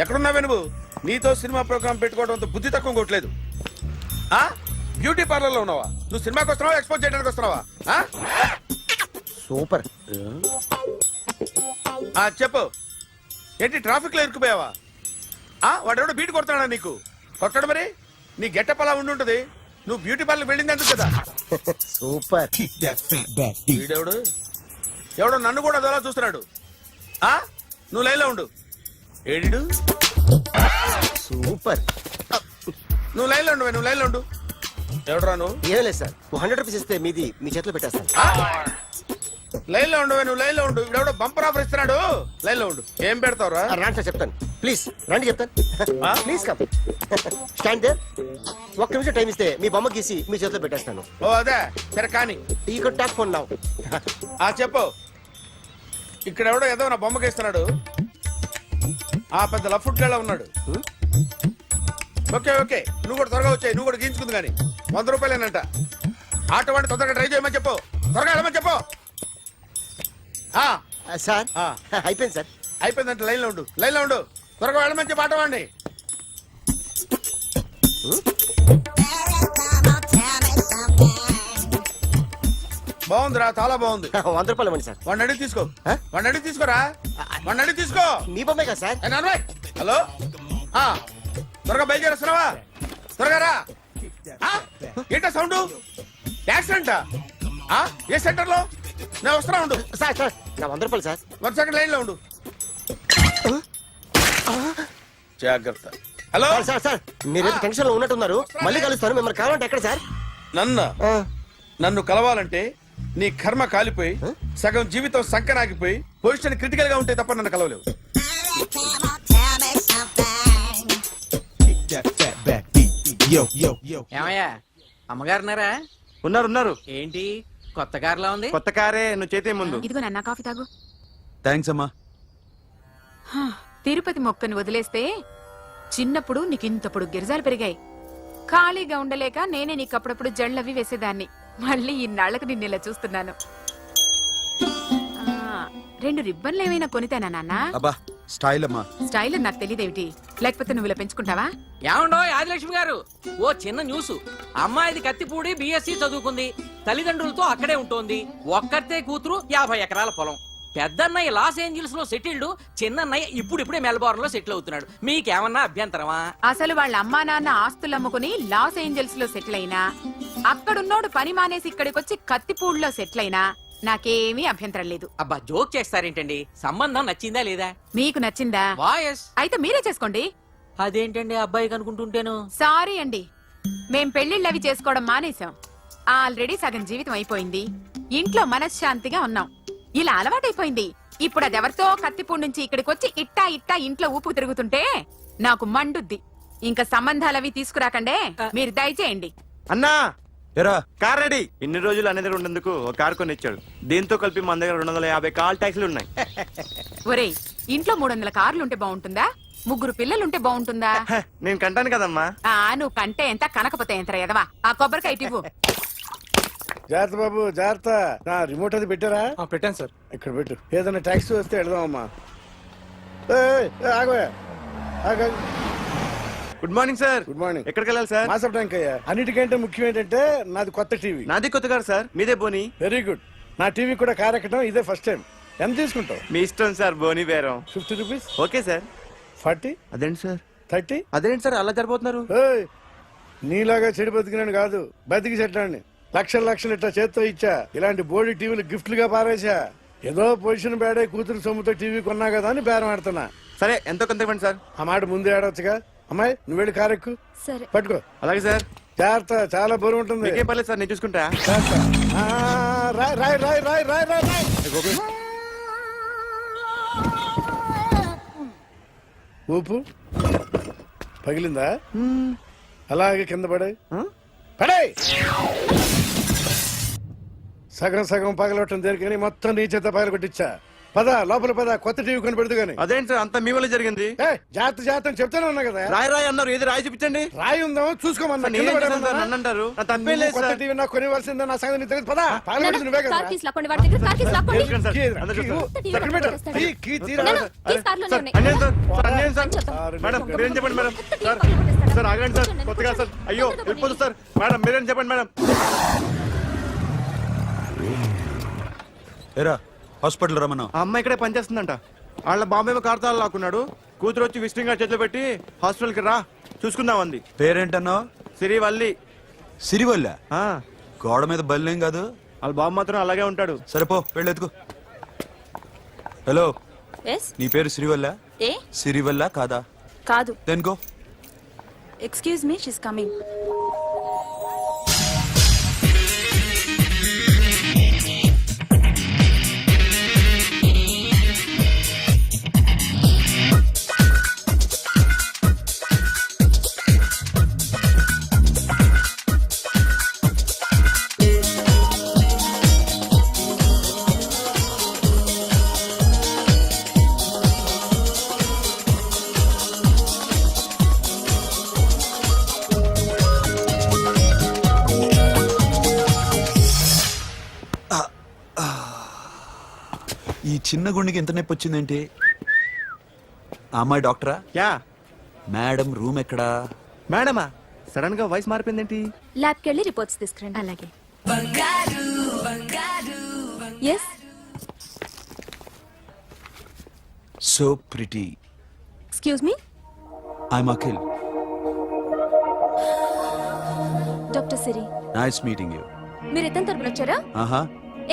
ఎక్కడున్నావే నువ్వు? నీతో cinema programme పెట్టుకోవడంతో బుద్ధి తక్కువ కొట్టలేదు. బ్యూటీ పార్లర్ లో ఉన్నావా? నువ్వు సినిమాకి వస్తున్నావా, ఎక్స్పోజ్ చేయడానికి వస్తున్నావా? సూపర్. చెప్పు, ఏంటి ట్రాఫిక్ లో ఇరుక్కుపోయావా? వాడెవడో బీట్ కొడతాడా నీకు? కొట్టడు మరి. నీ గెట్టప్ అలా ఉండుంటది. నువ్వు బ్యూటీ పార్లర్ వెళ్ళింది ఎందుకు కదా? సూపర్. వీడెవడు? ఎవడో నన్ను కూడా అదోలా చూస్తున్నాడు. నువ్వు లైన్లో ఉండు. ఏడు సూపర్. నువ్వు లైన్లో ఉండు, నువ్వు లైన్లో ఉండు. ఎవడరా నువ్వు? ఏం లేదు సార్, 100 రూపీస్ ఇస్తే మీది మీ చేతిలో పెట్టేస్తాను. లైన్లో ఉండు, నువ్వు లైన్లో ఉండు. ఇవిడెవడో బంపర్ ఆఫర్ ఇస్తున్నాడు. లైన్లో ఉండు. ఏం పెడతావురా? రాండి సార్, చెప్తాను. ప్లీజ్ రండి, చెప్తాను. Please come. Stand there. ఒక్క నిమిషం టైం ఇస్తే మీ బొమ్మ గీసి మీ చేతిలో పెట్టేస్తాను. ఓ అదే సరే కానీ. ఈ కుడ్ టాక్ ఫోన్ నౌ. చెప్పు. ఇక్కడ ఎవడో ఏదో నా బొమ్మకి ఇస్తున్నాడు. పెద్ద లఫుట్ గేళ ఉన్నాడు. ఓకే ఓకే, నువ్వు కూడా త్వరగా వచ్చాయి. నువ్వు కూడా గీంచుకుంది కానీ 100 రూపాయలేనంట. ఆటో వాడిని తొందరగా ట్రై చేయమని చెప్పు. త్వరగా వెళ్ళమని చెప్పు. సార్ అయిపోయింది సార్. అయిపోయిందంటే లైన్లో ఉండు, లైన్లో ఉండు. త్వరగా వెళ్ళమని చెప్పు ఆటో వాడిని. బాగుందిరా, చాలా బాగుంది. 100 రూపాయలు ఇవ్వండి సార్. వాడిని అడిగి తీసుకో. వాడిని అడిగి తీసుకోరా. వాడిని అడిగి తీసుకో. మీ బొమ్మే కదా సార్. హలో, త్వరగా బయలుదేరేస్తున్నావా? త్వరగా రా. ఏంటా సౌండ్? యాక్సిడెంటా? ఏ సెంటర్ లో? నేను వస్తున్నా ఉండు. సార్ సార్ నా 100 రూపాయలు సార్. 1 సెకండ్ లైన్ లో ఉండు. జాగ్రత్త. హలో సార్ సార్, మీరు టెన్షన్ లో ఉన్నట్టున్నారు. మళ్ళీ కలుస్తాను. మిమ్మల్ని కావాలంటే ఎక్కడ సార్? నన్ను కలవాలంటే నీ కర్మ కాలిపోయి సగం జీవితం సంకనాగిపోయి పొజిషన్ క్రిటికల్ గా ఉంటే తప్ప నన్ను కలవలేవు. ఏమయ్యా, అమ్మగారున్నారా? ఉన్నారు. ఏంటి కొత్త కారులా ఉంది? కొత్త కారే, నువ్వు చేతే ముందు. ఇదిగో నాన్న కాఫీ తాగు. థ్యాంక్స్ అమ్మా. తిరుపతి మొక్కని వదిలేస్తే చిన్నప్పుడు నీకింతప్పుడు గిరిజాలు పెరిగాయి. ఖాళీగా ఉండలేక నేనే నీకు అప్పుడప్పుడు జళ్ళవి వేసేదాన్ని. మళ్ళీ ఇన్నాళ్లకు నిన్ను ఇలా చూస్తున్నాను. 2 రిబ్బన్లు ఏమైనా కొనితేనా నాన్న? అబ్బా స్టైల్ అమ్మా. స్టైల్ నాకు తెలియదేమిటి? లేకపోతే నువ్వు ఇలా పెంచుకుంటావా? ఏమండో ఆదిలక్ష్మి గారు, ఓ చిన్న న్యూస్. అమ్మాయిది కత్తిపూడి బిఎస్సి చదువుకుంది. తల్లిదండ్రులతో అక్కడే ఉంటోంది. ఒక్కతే కూతురు, 50 ఎకరాల పొలం. పెద్దన్నయ్య లాస్ ఏంజల్స్ లో సెటిల్డ్. చిన్నన్నయ్య ఇప్పుడిప్పుడే మెల్బోర్న్ లో సెటిల్ అవుతున్నాడు. మీకేమన్నా అభ్యంతరమా? అసలు వాళ్ళ అమ్మా నాన్న ఆస్తులు అమ్ముకుని లాస్ ఏంజల్స్ లో సెటిల్ అయినా, అక్కడున్నోడు పని మానేసి ఇక్కడికొచ్చి కత్తిపూడిలో సెటిల్ అయినా నాకేమీ అభ్యంతరం లేదు. అబ్బా జోక్ చేస్తారేంటండి? సంబంధం నచ్చిందా లేదా? మీకు నచ్చిందా? వాయస్ అయితే మీరే చేసుకోండి. అదేంటండి అబ్బాయి అనుకుంటుంటేను? సారీ అండి, మేం పెళ్లిళ్ళవి చేసుకోవడం మానేశాం. ఆల్రెడీ సగం జీవితం అయిపోయింది. ఇంట్లో మనశ్శాంతిగా ఉన్నాం. ఇలా అలవాటైపోయింది. ఇప్పుడు అదెవరితో కత్తిపూడి నుంచి ఇక్కడికి వచ్చి ఇట్టా ఇంట్లో ఊపు తిరుగుతుంటే నాకు మండుద్ది. ఇంకా సంబంధాలవి తీసుకురాకండే, మీరు దయచేయండి. అన్నా ఎరా కార్ రెడీ. ఇన్ని రోజులు అనే దగ్గర ఉండేందుకు ఒక కార్ కొని ఇచ్చాడు. దీంతో కలిపి మన దగ్గర 250 కాల్ ట్యాక్సీలు ఉన్నాయి. ఒరేయ్, ఇంట్లో 300 కార్లుంటే బాగుంటుందా? 3 పిల్లలుంటే బాగుంటుందా? నేను కంటాను కదమ్మా. నువ్వు కంటే ఎంత కనకపోతే ఎంత ఎదవా. ఆ కొబ్బరికాయ ఇవ్వు. జాగ్రత్త బాబు, జాగ్రత్త. నా రిమోట్ అది పెట్టారా? పెట్టాను సార్. ఇక్కడ పెట్టు. ఏదైనా ట్యాక్సీ వస్తే వెళదామమ్మా. ఆగోయా. Good morning sir. Good morning. ఎక్కడికి వెళ్ళాలి సార్? మాసప్ ట్యాంక్ అయ్యా. అన్నిటికంటే ముఖ్యం ఏంటంటే నాది కొత్త టీవీ. నాది కొత్త కారు సార్, మీదే బోని. Very good. నా టీవీ కూడా కార్ ఎక్కడం ఇదే ఫస్ట్ టైం. ఎంత తీసుకుంటావు? మీ ఇష్టం సార్, బోని బేరం. 50 రూపీస్. Okay sir. 40. అదేంటి సార్? 30. అదేంటి సార్ అలా జరిపోతున్నారు? నీలాగా చెడు బతికినాను కాదు, బతికి చెట్లాన్ని. లక్షలు ఇట్లా చేత్తో ఇచ్చా. ఇలాంటి బోడి టీవీలు గిఫ్ట్లుగా పారేసా. ఏదో పొజిషన్ బేడే కూతురు సొమ్ముతో టీవీ కొన్నా కదా అని బేరం ఆడుతున్నా. సరే ఎంతో కొంత ఇవ్వండి సార్. ఆ మాట ముందే ఆడవచ్చుగా. అమ్మాయి నువ్వు వెళ్ళి కారు ఎక్కు. సరే పట్టుకో. అలాగే సార్. జాగ్రత్త, చాలా బరువు ఉంటుంది. ఏం పర్లేదు సార్, నేను చూసుకుంటా. రాయ్. ఊపు పగిలిందా? అలాగే కింద పడాయి. సగం పగలవటం దేనికని మొత్తం నీ చేత పగల కొట్టించా. పద లోపల పద, కొత్త టీవీ కొని పెడదు గాని. అదేంటి సార్ అంత మీ వల్ల జరిగింది? జాగ్రత్త అని చెప్తానే ఉన్నా కదా. రాయి అన్నారు, ఏది రాయి చూపించండి. రాయి ఉందామో చూసుకోమన్నా. నేనేం చేశాను సార్? నన్ను అంటారు, నా తప్పేం లేదు కొత్త సార్. టీవీ నాకు కొనివ్వాల్సిందే, నా సంగతి నీకు తెలియదు. పద పగలబెట్టింది నువ్వే కదా. కార్ కీస్ లాక్కోండి, వాడి దగ్గర కార్ కీస్ లాక్కోండి. తెలుసు సార్. కీ ఏది? అందరూ కీ చూస్తారు. ఇవ్వు. ఎక్కడ పెట్టు? కీ తీరా. నాన్న, కీస్ కార్లోనే సార్, ఉన్నాయి. అన్యాయం సార్, సార్, అన్యాయం సార్. చెప్తాం. మేడం మీరేం చెప్పండి మేడం. కొత్త టీవీ సార్ పక్కన పెట్టేస్తారా? సార్ ఆగండి సార్, కూర్చోండి, కొత్తగా సార్. కూర్చోండి. అయ్యో కూర్చోండి. వెళ్ళిపోతుంది సార్. మేడం మీరేం చెప్పండి మేడం. ఏరా హాస్పిటల్ రమ్మన్నా. ఆ అమ్మాయి ఇక్కడే పనిచేస్తుందంట. వాళ్ళ బాంబేమో కార్తాలు లాక్కున్నాడు. కూతురు వచ్చి విజిటింగ్ కార్డ్ చేతిలో పెట్టి హాస్పిటల్కి రా చూసుకుందాం అంది. పేరేంటన్నావు? సిరివల్లి. సిరివల్ల. ఆ, గోడ మీద బల్లేం కాదు. వాళ్ళ బాబు మాత్రం అలాగే ఉంటాడు. సరిపో వెళ్ళెత్తుకు. Hello, Yes? నీ పేరు సిరివల్ల? ఏ సిరివల్ల కాదా? కాదు. Then go. Excuse me, she's coming. ఈ చిన్న గుండెకి ఎంత నొప్పి వచ్చిందేంటి? ఆ అమ్మాయి డాక్టరా? యా మేడం రూమ్ ఎక్కడా? మేడమా, సడన్ గా వాయిస్ మారిపోయిందేంటి? ల్యాబ్కి వెళ్ళి రిపోర్ట్స్ తీసుకురండి. అలాగే. Yes, so pretty. Excuse me, I'm Akhil. Doctor Siri. Nice meeting you. మీరు ఇతని తరపున వచ్చారా? ఆహా,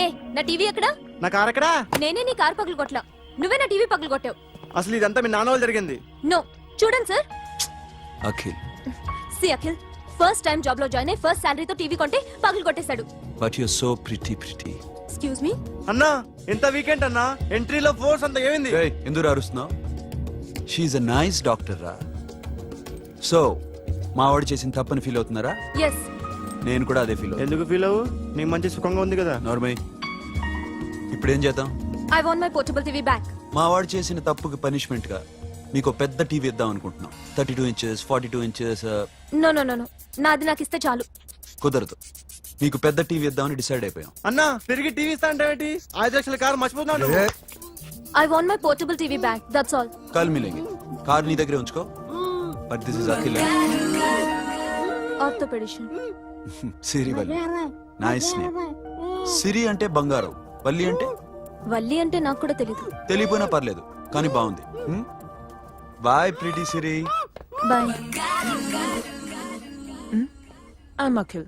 ఏ, నా టీవీ ఎక్కడా? నా కార్ ఎక్కడా? నేనే నీ కార్ పగలు కొట్టలా, నువ్వే నా టీవీ పగలు కొట్టావు. అసలు ఇదంతా మీ నాన్న వాళ్ళు జరిగింది. నో, చూడండి sir. Akhil. See Akhil, first time job లో జాయిన్ అయ్యి ఫస్ట్ శాలరీతో టీవీ కొంటే పగలు కొట్టేశాడు. But you so pretty. Excuse me. అన్నా ఎంత వీకెండ్ అన్నా, ఎంట్రీలో ఫోర్స్ అంత ఏమైంది? ఏయ్, ఎందుకు అరుస్తున్నావు? షీఈ్ అ నైస్ డాక్టర్ రా. సో మా వాడు చేసిన తప్పని ఫీల్ అవుతున్నారా? ఎస్. నేను కూడా అదే ఫీల్ అవుతున్నా. ఎందుకు ఫీల్ అవ్వు, నీకు మంచి సుఖంగా ఉంది కదా. నార్మల్. ఇప్పుడు ఏం చేద్దాం? I want my portable TV back. మా వాడు చేసిన తప్పుకి పనిష్మెంట్ గా మీకు పెద్ద టీవీ ఇద్దాం అనుకుంటున్నాం. 32 inches, 42 inches. No no no no, నాది నాకు ఇస్తే చాలు. కుదరదు. మీకు పెద్ద టీవీ ఇద్దామని డిసైడ్ అయిపోయాం. అన్నా తిరిగి టీవీ ఇస్తా అంటే 5 లక్షల కారు మర్చిపోతున్నాడు. I want my portable TV back, that's all. కాల్ మిలేంగి. కార్ నీ దగ్గరే ఉంచుకో. But this is Akhil. Orthopedician. Siri Valli. Nice name. Siri అంటే బంగారం, వల్లి అంటే? వల్లి అంటే నాకు కూడా తెలీదు. తెలియపోయినా పర్లేదు, కానీ బాగుంది. Bye pretty Siri. Bye. I'm Akhil.